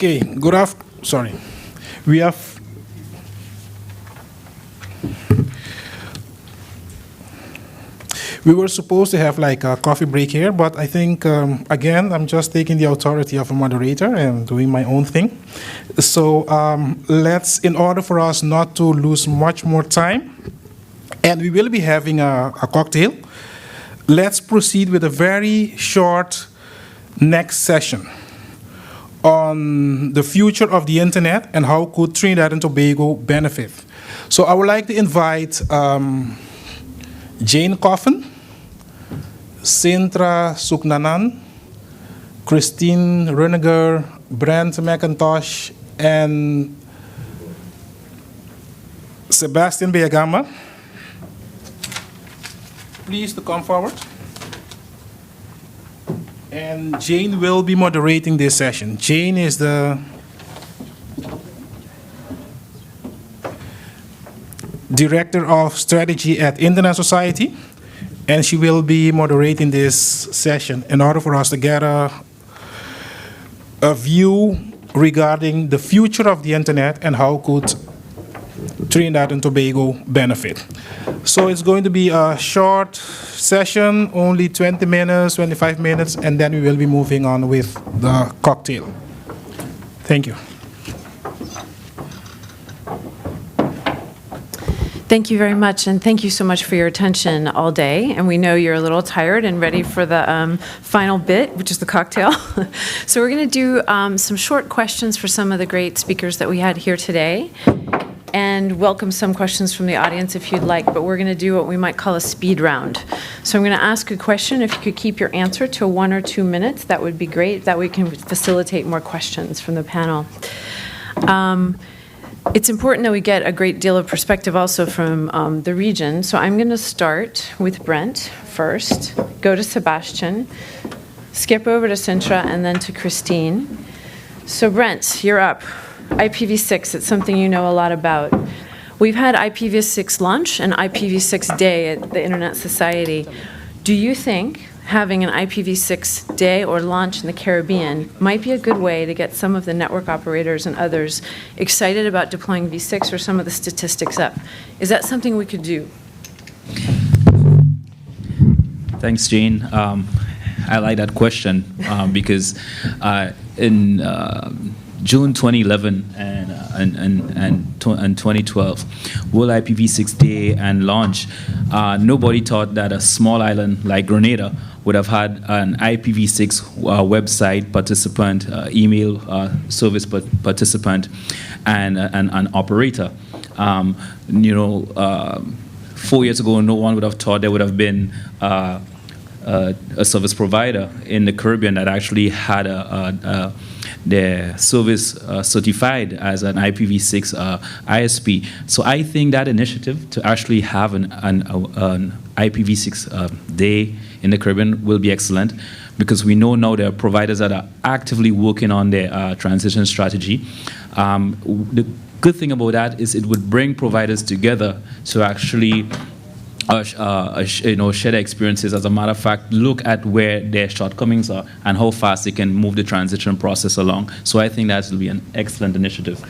Okay, sorry. We were supposed to have like a coffee break here, but I think, again, I'm just taking the authority of a moderator and doing my own thing. So in order for us not to lose much more time, and we will be having a cocktail, let's proceed with a very short next session on the future of the internet and how could Trinidad and Tobago benefit. So I would like to invite Jane Coffin, Cintra Sooknanan, Christine Runnegar, Brent McIntosh, and Sebastian Bellagamba, please to come forward. And Jane will be moderating this session. Jane is the Director of Strategy at Internet Society, and she will be moderating this session in order for us to get a view regarding the future of the internet and how could Trinidad and Tobago benefit. So it's going to be a short session, only 20 minutes, 25 minutes, and then we will be moving on with the cocktail. Thank you. Thank you very much, and thank you so much for your attention all day. And we know you're a little tired and ready for the final bit, which is the cocktail. So we're going to do some short questions for some of the great speakers that we had here today, and welcome some questions from the audience if you'd like, but we're going to do what we might call a speed round. So I'm going to ask a question. If you could keep your answer to 1 or 2 minutes, that would be great. That way we can facilitate more questions from the panel. It's important that we get a great deal of perspective also from the region. So I'm going to start with Brent first, go to Sebastian, skip over to Cintra, and then to Christine. So Brent, you're up. IPv6, it's something you know a lot about. We've had IPv6 launch and IPv6 day at the Internet Society. Do you think having an IPv6 day or launch in the Caribbean might be a good way to get some of the network operators and others excited about deploying V6 or some of the statistics up? Is that something we could do? Thanks, Jane. I like that question because in June 2011 and 2012, World IPv6 Day and launch, nobody thought that a small island like Grenada would have had an IPv6 website participant, email service participant, and an operator. 4 years ago, no one would have thought there would have been a service provider in the Caribbean that actually had their service certified as an IPv6 ISP. So I think that initiative to actually have an IPv6 day in the Caribbean will be excellent, because we know now there are providers that are actively working on their transition strategy. The good thing about that is it would bring providers together to actually share their experiences. As a matter of fact, look at where their shortcomings are and how fast they can move the transition process along. So I think that will be an excellent initiative.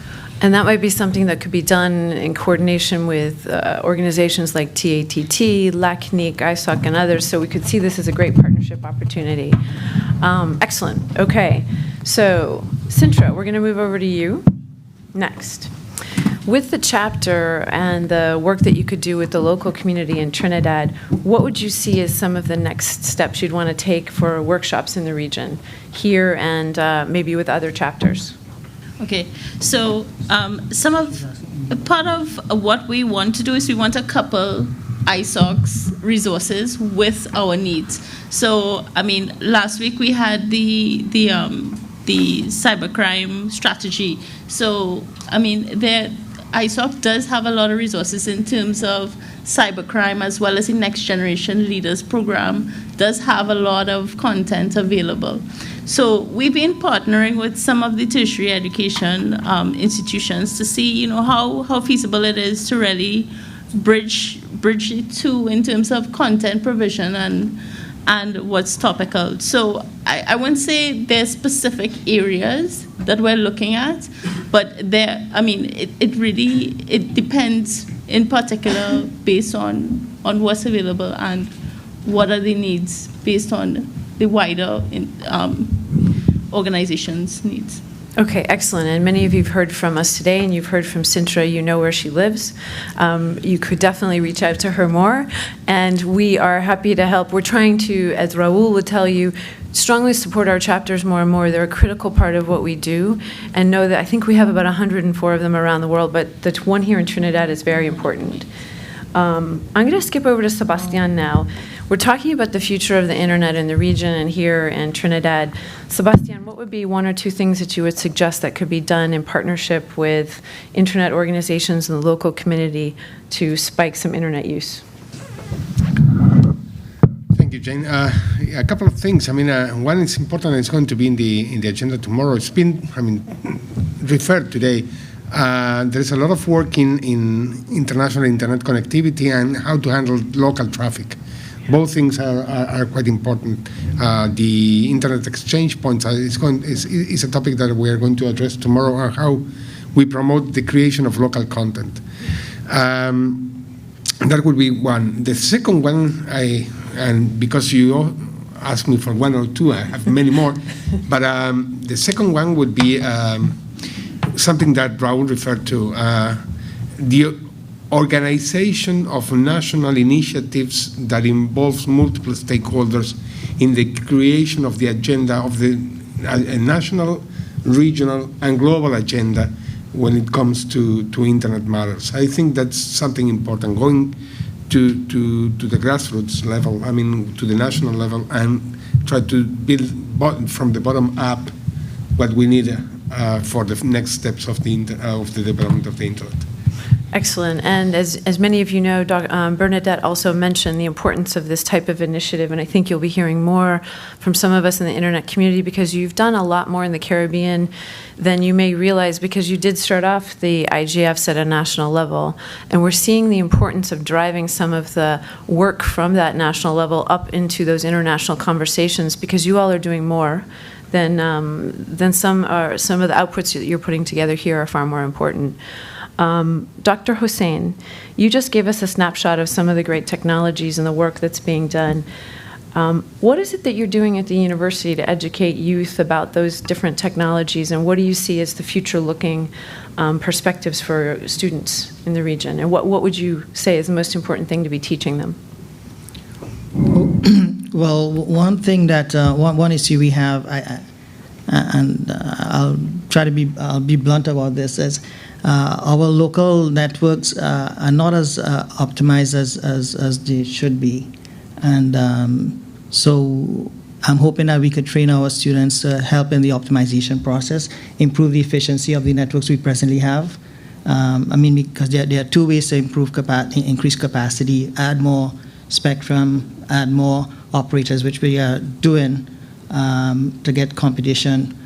And that might be something that could be done in coordination with organizations like TATT, LACNIC, ISOC, and others. So we could see this as a great partnership opportunity. Excellent. Okay. So, Cintra, we're going to move over to you next. With the chapter and the work that you could do with the local community in Trinidad, what would you see as some of the next steps you'd want to take for workshops in the region, here and maybe with other chapters? Okay, so part of what we want to do is we want to couple ISOC's resources with our needs. So, I mean, last week we had the cybercrime strategy. So, I mean, ISOC does have a lot of resources in terms of cybercrime, as well as the Next Generation Leaders program does have a lot of content available. So we've been partnering with some of the tertiary education institutions to see, how feasible it is to really bridge the two in terms of content provision and what's topical. So I wouldn't say there's specific areas that we're looking at, but it really depends in particular based on what's available and what are the needs based on the wider organization's needs. Okay, excellent. And many of you have heard from us today, and you've heard from Cintra. You know where she lives. You could definitely reach out to her more, and we are happy to help. We're trying to, as Raul would tell you, strongly support our chapters more and more. They're a critical part of what we do, and know that I think we have about 104 of them around the world, but the one here in Trinidad is very important. I'm going to skip over to Sebastian now. We're talking about the future of the internet in the region and here in Trinidad. Sebastian, what would be one or two things that you would suggest that could be done in partnership with internet organizations and the local community to spike some internet use? Thank you, Jane. A couple of things. One is important, and it's going to be in the agenda tomorrow. It's been, referred today. There's a lot of work in international internet connectivity and how to handle local traffic. Both things are quite important. The internet exchange points is a topic that we are going to address tomorrow, or how we promote the creation of local content. That would be one. The second one, and because you asked me for one or two, I have many more, but the second one would be something that Raul referred to, the organization of national initiatives that involves multiple stakeholders in the creation of the agenda of the national, regional, and global agenda when it comes to internet matters. I think that's something important, going to the grassroots level, to the national level, and try to build from the bottom up what we need for the next steps of the development of the internet. Excellent. And as many of you know, Bernadette also mentioned the importance of this type of initiative, and I think you'll be hearing more from some of us in the internet community, because you've done a lot more in the Caribbean than you may realize, because you did start off the IGFs at a national level, and we're seeing the importance of driving some of the work from that national level up into those international conversations, because you all are doing more than some of the outputs that you're putting together here are far more important. Dr. Hossein, you just gave us a snapshot of some of the great technologies and the work that's being done. What is it that you're doing at the university to educate youth about those different technologies, and what do you see as the future-looking perspectives for students in the region? And what would you say is the most important thing to be teaching them? Well, one thing that one issue we have, and I'll be blunt about this, is our local networks are not as optimized as they should be, and so I'm hoping that we could train our students to help in the optimization process, improve the efficiency of the networks we presently have. Because there are two ways to increase capacity: add more spectrum, add more operators, which we are doing to get competition.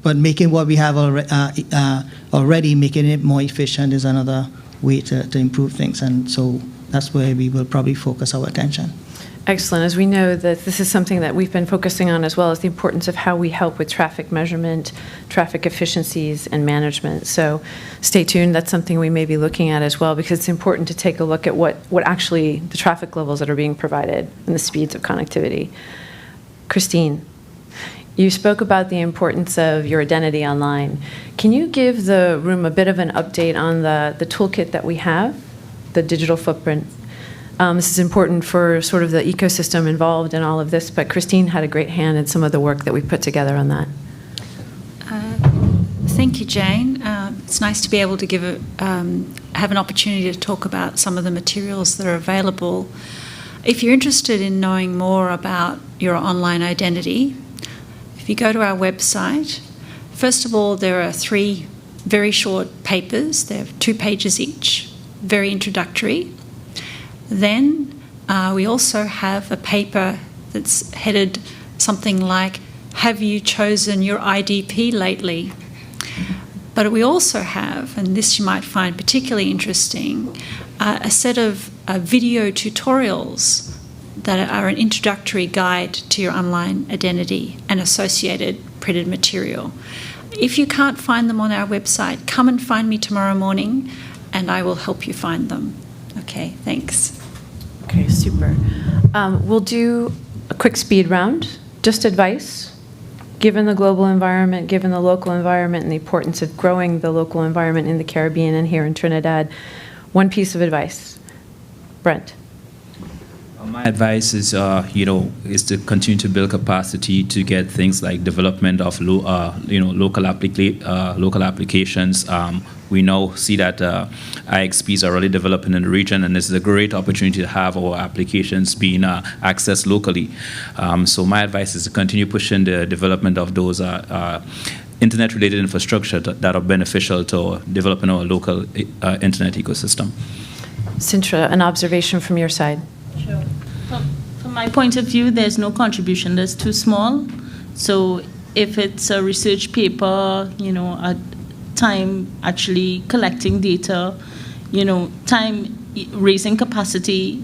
But making what we have already, making it more efficient is another way to improve things. And so that's where we will probably focus our attention. Excellent. As we know that this is something that we've been focusing on as well, as the importance of how we help with traffic measurement, traffic efficiencies, and management. So stay tuned. That's something we may be looking at as well, because it's important to take a look at what actually the traffic levels that are being provided and the speeds of connectivity. Christine, you spoke about the importance of your identity online. Can you give the room a bit of an update on the toolkit that we have, the digital footprint? This is important for sort of the ecosystem involved in all of this, but Christine had a great hand in some of the work that we put together on that. Thank you, Jane. It's nice to be able to have an opportunity to talk about some of the materials that are available. If you're interested in knowing more about your online identity, if you go to our website, first of all, there are 3 very short papers. They're 2 pages each, very introductory. Then we also have a paper that's headed something like, "Have you chosen your IDP lately?" But we also have, and this you might find particularly interesting, a set of video tutorials that are an introductory guide to your online identity and associated printed material. If you can't find them on our website, come and find me tomorrow morning and I will help you find them. Okay, thanks. Okay, super. We'll do a quick speed round. Just advice, given the global environment, given the local environment, and the importance of growing the local environment in the Caribbean and here in Trinidad. One piece of advice. Brent. My advice is, is to continue to build capacity to get things like development of, local applications. We now see that IXPs are really developing in the region, and this is a great opportunity to have our applications being accessed locally. So my advice is to continue pushing the development of those internet-related infrastructure that are beneficial to developing our local internet ecosystem. Cintra, an observation from your side. Sure. From my point of view, there's no contribution that's too small. So if it's a research paper, a time actually collecting data, time raising capacity,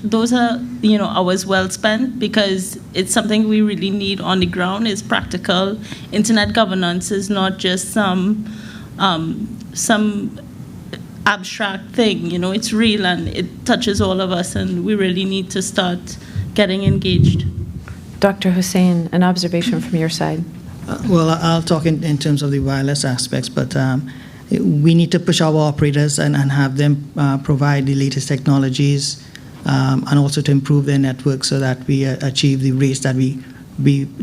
those are, hours well spent, because it's something we really need on the ground. It's practical. Internet governance is not just some abstract thing, it's real and it touches all of us, and we really need to start getting engaged. Dr. Hussain, an observation from your side. Well, I'll talk in terms of the wireless aspects, but we need to push our operators and have them provide the latest technologies and also to improve their network so that we achieve the rates that we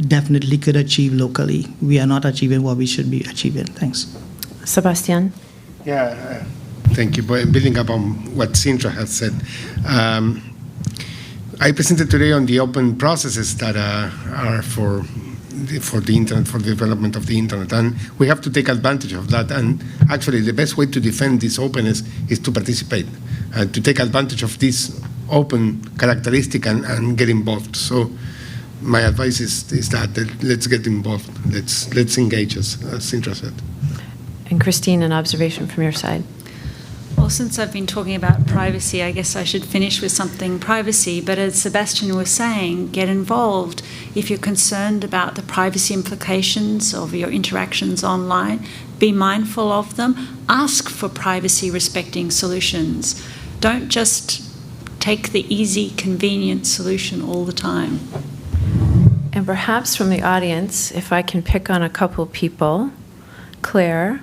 definitely could achieve locally. We are not achieving what we should be achieving. Thanks. Sebastian. Yeah. Thank you. Building up on what Cintra has said, I presented today on the open processes that are for the internet, for the development of the internet, and we have to take advantage of that. And actually, the best way to defend this openness is to participate, to take advantage of this open characteristic and get involved. So, my advice is that let's get involved. Let's engage, as Cintra said. And Christine, an observation from your side. Well, since I've been talking about privacy, I guess I should finish with something privacy. But as Sebastian was saying, get involved. If you're concerned about the privacy implications of your interactions online, be mindful of them. Ask for privacy-respecting solutions. Don't just take the easy, convenient solution all the time. And perhaps from the audience, if I can pick on a couple people, Claire,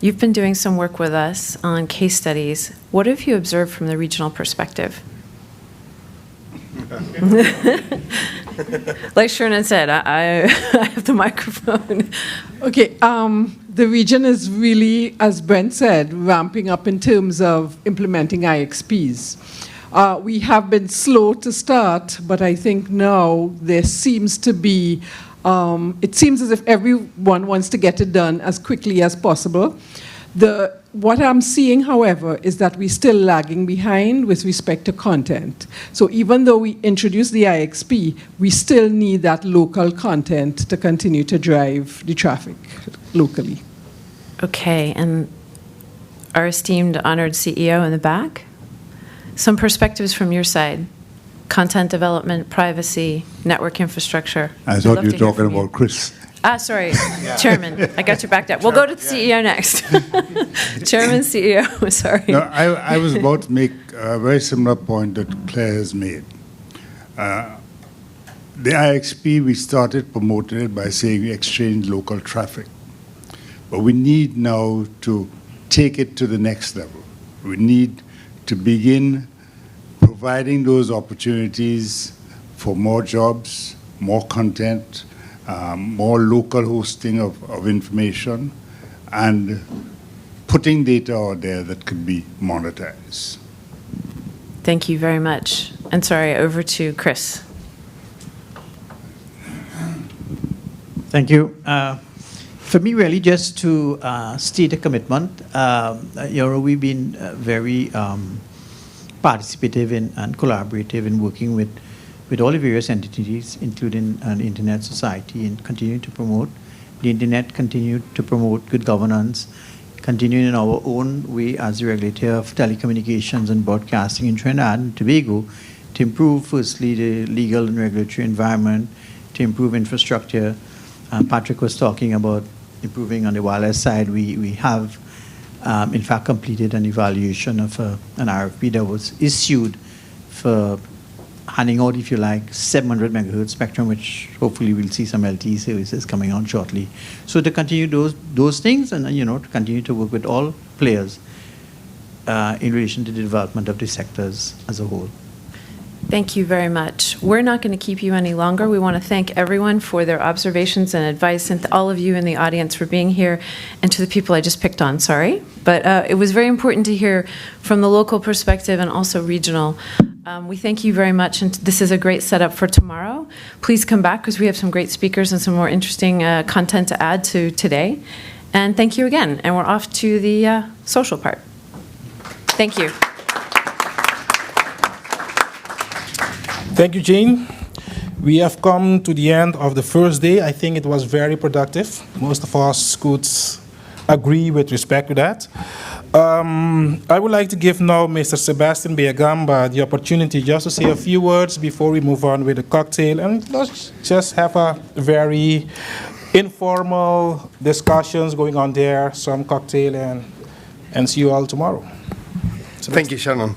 you've been doing some work with us on case studies. What have you observed from the regional perspective? Like Shernan said, I have the microphone. Okay, the region is really, as Brent said, ramping up in terms of implementing IXPs. We have been slow to start, but I think now there seems to be it seems as if everyone wants to get it done as quickly as possible. What I'm seeing, however, is that we're still lagging behind with respect to content. So even though we introduced the IXP, we still need that local content to continue to drive the traffic locally. Okay, and our esteemed, honored CEO in the back, some perspectives from your side. Content development, privacy, network infrastructure. I thought you were talking about Chris. Sorry, Chairman. I got you backed up. We'll go to the CEO next. Chairman, CEO, sorry. No, I was about to make a very similar point that Claire has made. The IXP, we started promoting it by saying we exchange local traffic. But we need now to take it to the next level. We need to begin providing those opportunities for more jobs, more content, more local hosting of information, and putting data out there that could be monetized. Thank you very much. And sorry, over to Chris. Thank you. For me, really, just to state a commitment. We've been very participative and collaborative in working with all the various entities, including the Internet Society, and continue to promote the Internet, continue to promote good governance, continuing in our own way as the regulator of telecommunications and broadcasting in Trinidad and Tobago, to improve, firstly, the legal and regulatory environment, to improve infrastructure. Patrick was talking about improving on the wireless side. We have, in fact, completed an evaluation of an RFP that was issued for handing out, if you like, 700 megahertz spectrum, which hopefully we'll see some LTE services coming on shortly. So to continue those things, and to continue to work with all players in relation to the development of the sectors as a whole. Thank you very much. We're not going to keep you any longer. We want to thank everyone for their observations and advice, and to all of you in the audience for being here, and to the people I just picked on, sorry. But it was very important to hear from the local perspective and also regional. We thank you very much, and this is a great setup for tomorrow. Please come back because we have some great speakers and some more interesting content to add to today. And thank you again, and we're off to the social part. Thank you. Thank you, Jane. We have come to the end of the first day. I think it was very productive. Most of us could agree with respect to that. I would like to give now Mr. Sebastian Bellagamba the opportunity just to say a few words before we move on with the cocktail, and let's just have a very informal discussions going on there, some cocktail, and see you all tomorrow. Thank you, Shannon.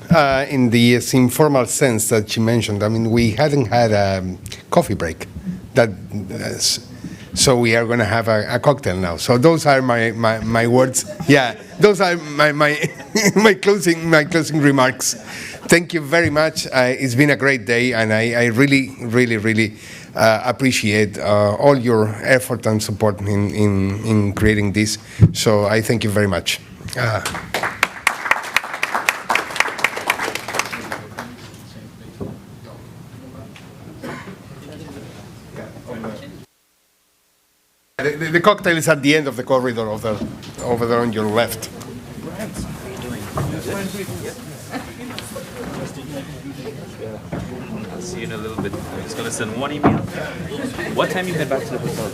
In this informal sense that you mentioned, I mean, we hadn't had a coffee break. So we are going to have a cocktail now. So those are my words. Yeah, those are my closing remarks. Thank you very much. It's been a great day, and I really appreciate all your effort and support in creating this. So I thank you very much. The cocktail is at the end of the corridor over there on your left. Brent, how are you doing? I'll see you in a little bit. I'm just going to send one email. What time you head back to the hotel?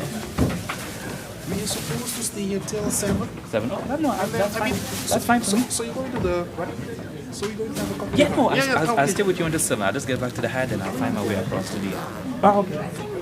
We are supposed to stay here till 7. 7? Oh, no, that's fine. That's fine for me. So you're going to the So you're going to have a cocktail? Yeah, no, I'll stay with you until 7. I'll just get back to the head and I'll find my way across to the... Oh, okay.